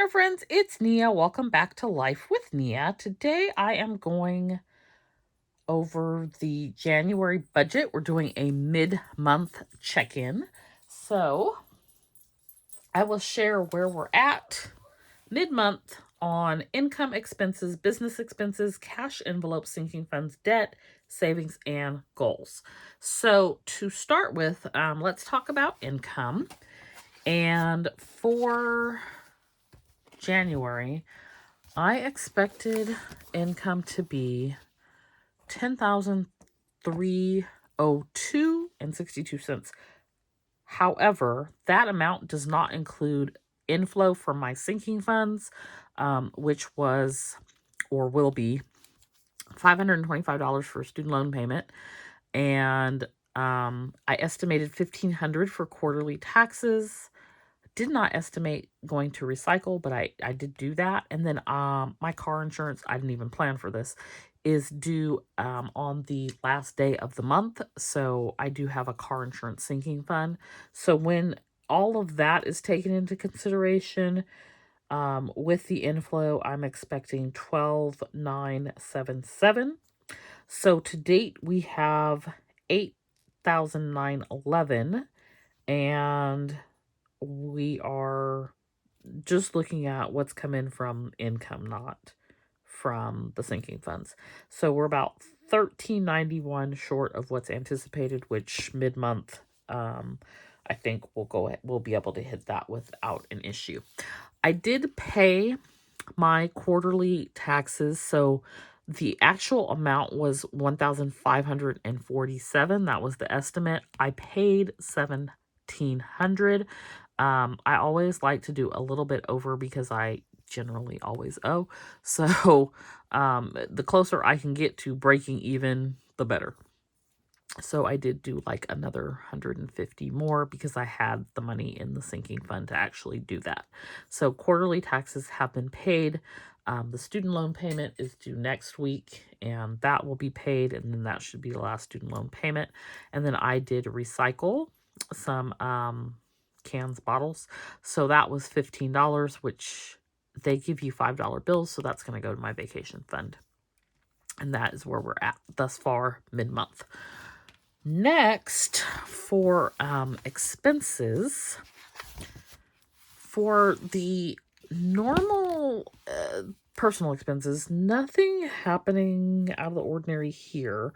planner friends, it's Nia. Welcome back to Life with Nia. Today I am going over the January budget. We're doing a mid-month check-in. So I will share where we're at mid-month on income, expenses, business expenses, cash envelopes, sinking funds, debt, savings, and goals. So to start with, let's talk about income. And for January, I expected income to be 10,302 and 62 cents. However, that amount does not include inflow from my sinking funds, which was or will be $525 for a student loan payment, and I estimated $1,500 for quarterly taxes. Did not estimate going to recycle, but I did do that. And then my car insurance, I didn't even plan for this, is due on the last day of the month. So I do have a car insurance sinking fund. So when all of that is taken into consideration, with the inflow, I'm expecting 12,977. So to date, we have 8,911, and we are just looking at what's come in from income, not from the sinking funds. So we're about 1391 short of what's anticipated, which mid-month, I think we'll be able to hit that without an issue. I did pay my quarterly taxes, so the actual amount was 1,547. That was the estimate. I paid 1,700. I always like to do a little bit over because I generally always owe. So the closer I can get to breaking even, the better. So I did do like another 150 more because I had the money in the sinking fund to actually do that. So quarterly taxes have been paid. The student loan payment is due next week, and that will be paid, and then that should be the last student loan payment. And then I did recycle some cans, bottles. So that was $15, which they give you $5 bills. So that's going to go to my vacation fund. And that is where we're at thus far mid-month. Next, for expenses, for the normal personal expenses, nothing happening out of the ordinary here.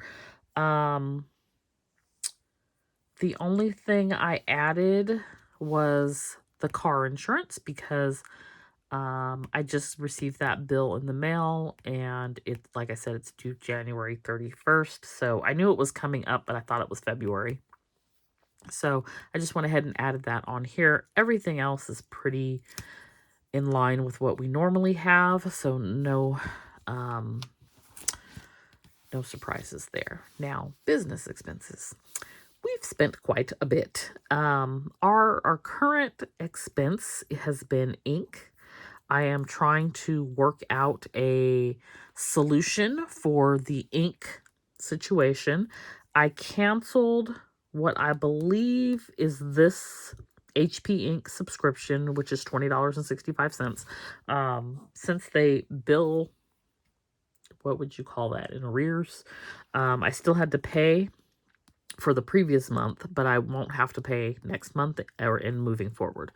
The only thing I added was the car insurance because I just received that bill in the mail, and it's, like I said, it's due January 31st. So I knew it was coming up, but I thought it was February. So I just went ahead and added that on here. Everything else is pretty in line with what we normally have. So no surprises there. Now, business expenses. We've spent quite a bit. Our current expense has been ink. I am trying to work out a solution for the ink situation. I canceled what I believe is this HP Ink subscription, which is $20.65. Since they bill, what would you call that, in arrears, I still had to pay for the previous month, but I won't have to pay next month or in moving forward.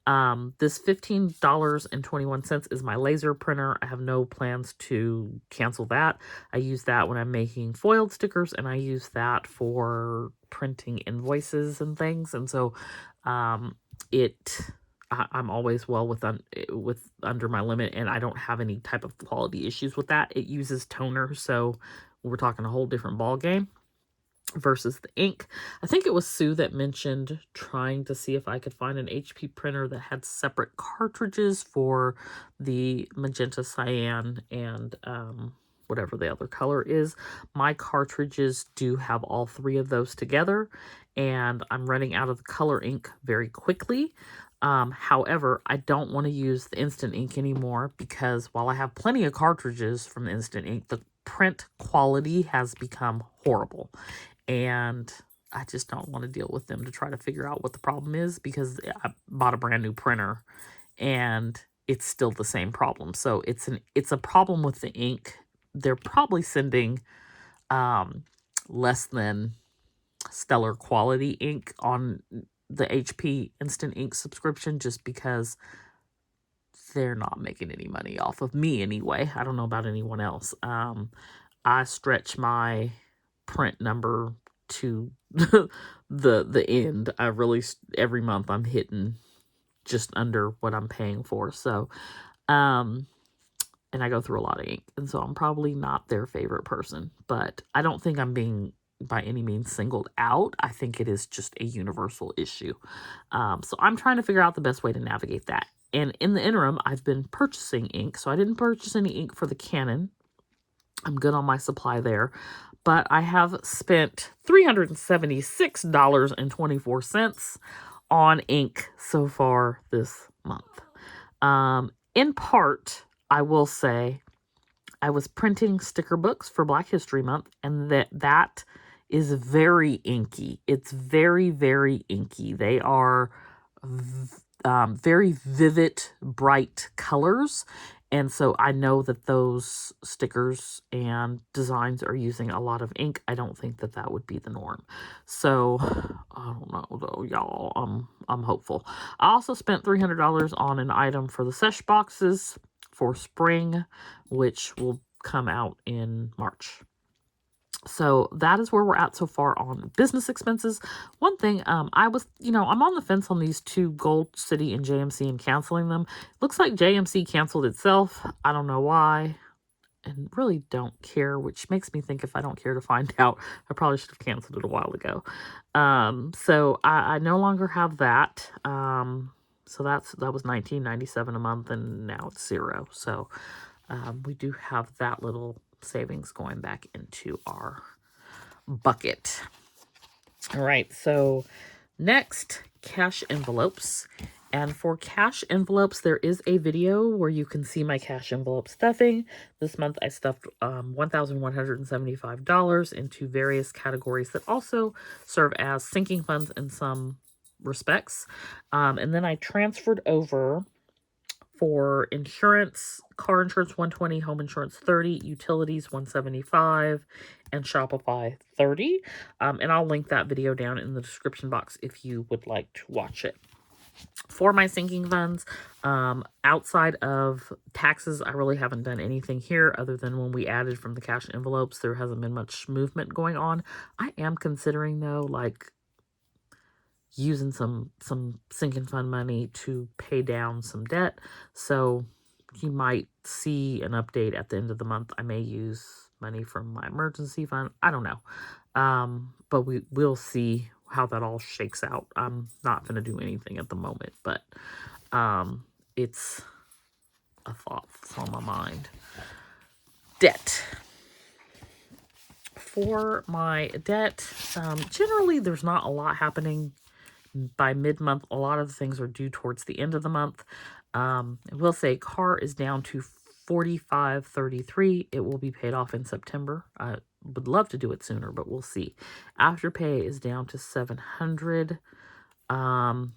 This $15.21 is my laser printer. I have no plans to cancel that. I use that when I'm making foiled stickers, and I use that for printing invoices and things. And so I'm always well with under my limit, and I don't have any type of quality issues with that. It uses toner, so we're talking a whole different ball game versus the ink. I think it was Sue that mentioned trying to see if I could find an HP printer that had separate cartridges for the magenta, cyan, and whatever the other color is. My cartridges do have all three of those together, and I'm running out of the color ink very quickly. However, I don't want to use the instant ink anymore because while I have plenty of cartridges from instant ink, the print quality has become horrible. And I just don't want to deal with them to try to figure out what the problem is, because I bought a brand new printer and it's still the same problem. So it's a problem with the ink. They're probably sending less than stellar quality ink on the HP Instant Ink subscription, just because they're not making any money off of me anyway. I don't know about anyone else. I stretch my print number to the end. I really, every month I'm hitting just under what I'm paying for. So, and I go through a lot of ink, and so I'm probably not their favorite person, but I don't think I'm being by any means singled out. I think it is just a universal issue. So I'm trying to figure out the best way to navigate that. And in the interim, I've been purchasing ink. So I didn't purchase any ink for the Canon. I'm good on my supply there. But I have spent $376.24 on ink so far this month. In part, I will say, I was printing sticker books for Black History Month, and that is very inky. It's very, very inky. They are very vivid, bright colors. And so I know that those stickers and designs are using a lot of ink. I don't think that that would be the norm. So I don't know though, y'all. I'm hopeful. I also spent $300 on an item for the sesh boxes for spring, which will come out in March. So that is where we're at so far on business expenses. One thing, I was, I'm on the fence on these two, Gold City and JMC, and canceling them. Looks like JMC canceled itself. I don't know why, and really don't care, which makes me think if I don't care to find out, I probably should have canceled it a while ago. So I no longer have that. So that was $19.97 a month, and now it's $0. So we do have that little savings going back into our bucket. All right, so next, cash envelopes. And for cash envelopes, there is a video where you can see my cash envelope stuffing. This month I stuffed $1,175 into various categories that also serve as sinking funds in some respects. And then I transferred over for insurance, car insurance $120, home insurance $30, utilities $175, and Shopify $30. And I'll link that video down in the description box if you would like to watch it. For my sinking funds, outside of taxes, I really haven't done anything here other than when we added from the cash envelopes, there hasn't been much movement going on. I am considering though, like, using some sinking fund money to pay down some debt. So you might see an update at the end of the month. I may use money from my emergency fund. I don't know. But we'll see how that all shakes out. I'm not going to do anything at the moment, but it's a thought that's on my mind. Debt. For my debt, generally there's not a lot happening by mid-month. A lot of the things are due towards the end of the month. I will say car is down to $45.33. It will be paid off in September. I would love to do it sooner, but we'll see. Afterpay is down to $700 from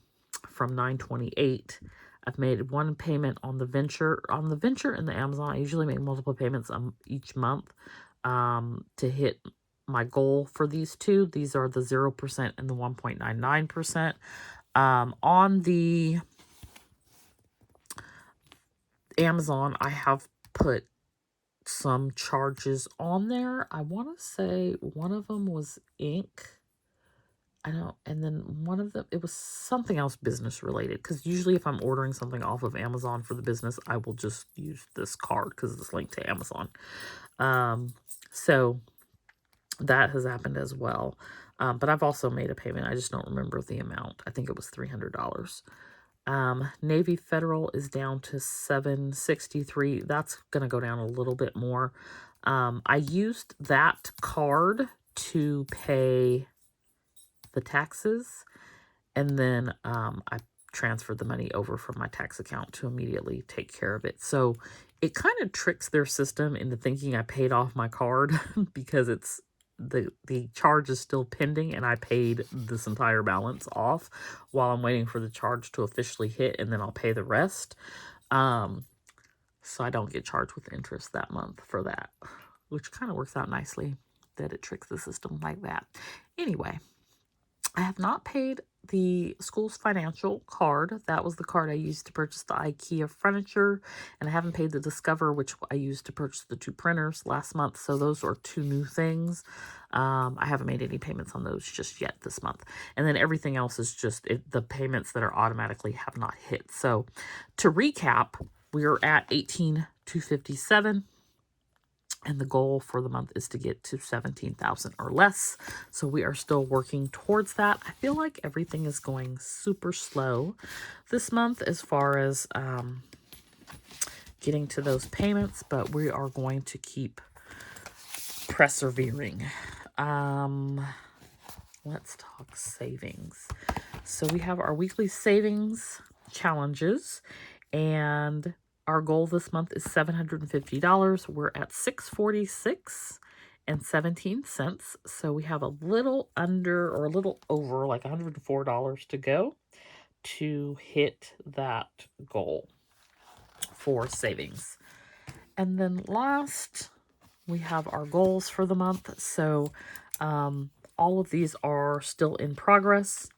$928. I've made one payment on the venture. On the venture and the Amazon, I usually make multiple payments each month to hit my goal for these two. These are the 0% and the 1.99%. On the Amazon, I have put some charges on there. I want to say one of them was ink. And then one of them, it was something else business related, because usually if I'm ordering something off of Amazon for the business, I will just use this card because it's linked to Amazon. So that has happened as well. But I've also made a payment. I just don't remember the amount. I think it was $300. Navy Federal is down to $763. That's going to go down a little bit more. I used that card to pay the taxes, and then I transferred the money over from my tax account to immediately take care of it. So it kind of tricks their system into thinking I paid off my card because it's the charge is still pending, and I paid this entire balance off while I'm waiting for the charge to officially hit, and then I'll pay the rest. So I don't get charged with interest that month for that, which kind of works out nicely that it tricks the system like that. Anyway, I have not paid the school's financial card. That was the card I used to purchase the IKEA furniture, and I haven't paid the Discover, which I used to purchase the 2 printers last month. So those are 2 new things. I haven't made any payments on those just yet this month. And then everything else is just the payments that are automatically have not hit. So to recap, we're at 18,257. And the goal for the month is to get to 17,000 or less. So we are still working towards that. I feel like everything is going super slow this month as far as getting to those payments, but we are going to keep persevering. Let's talk savings. So we have our weekly savings challenges, and our goal this month is $750. We're at $646.17. So we have a little under or a little over like $104 to go to hit that goal for savings. And then last, we have our goals for the month. So all of these are still in progress.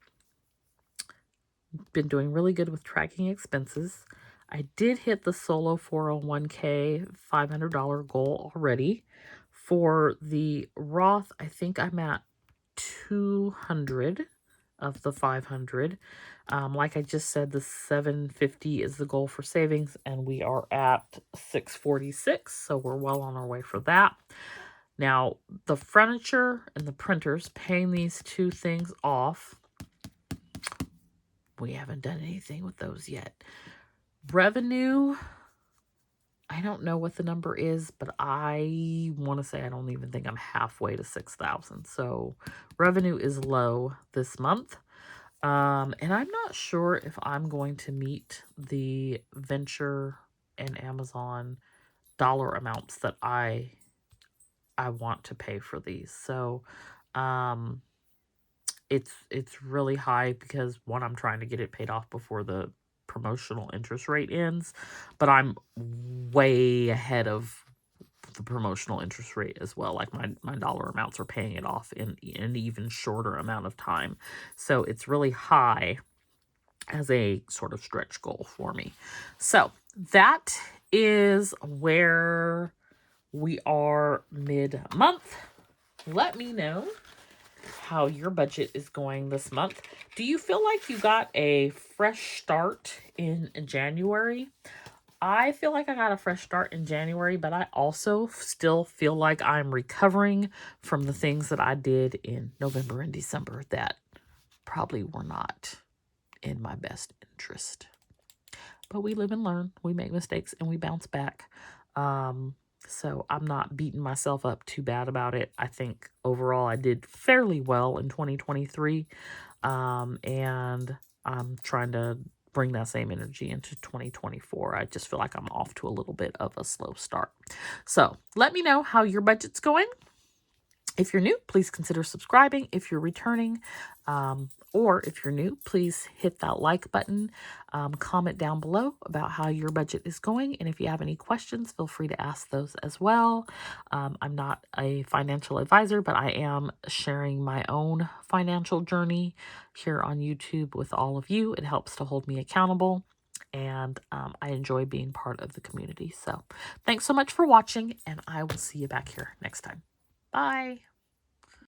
Been doing really good with tracking expenses. I did hit the solo 401k $500 goal already. For the Roth, I think I'm at 200 of the 500. Like I just said, the 750 is the goal for savings, and we are at 646, so we're well on our way for that. Now, the furniture and the printers, paying these 2 things off, we haven't done anything with those yet. Revenue, I don't know what the number is, but I want to say I don't even think I'm halfway to 6,000. So revenue is low this month. And I'm not sure if I'm going to meet the venture and Amazon dollar amounts that I want to pay for these. So it's really high because, one, I'm trying to get it paid off before the promotional interest rate ends, but I'm way ahead of the promotional interest rate as well. Like my dollar amounts are paying it off in an even shorter amount of time. So it's really high as a sort of stretch goal for me. So that is where we are mid-month. Let me know how your budget is going this month. Do you feel like you got a fresh start in January? I feel like I got a fresh start in January, but I also still feel like I'm recovering from the things that I did in November and December that probably were not in my best interest. But we live and learn. We make mistakes and we bounce back. So I'm not beating myself up too bad about it. I think overall I did fairly well in 2023. And I'm trying to bring that same energy into 2024. I just feel like I'm off to a little bit of a slow start. So let me know how your budget's going. If you're new, please consider subscribing. If you're returning, or if you're new, please hit that like button. Comment down below about how your budget is going. And if you have any questions, feel free to ask those as well. I'm not a financial advisor, but I am sharing my own financial journey here on YouTube with all of you. It helps to hold me accountable. And I enjoy being part of the community. So thanks so much for watching, and I will see you back here next time. Bye.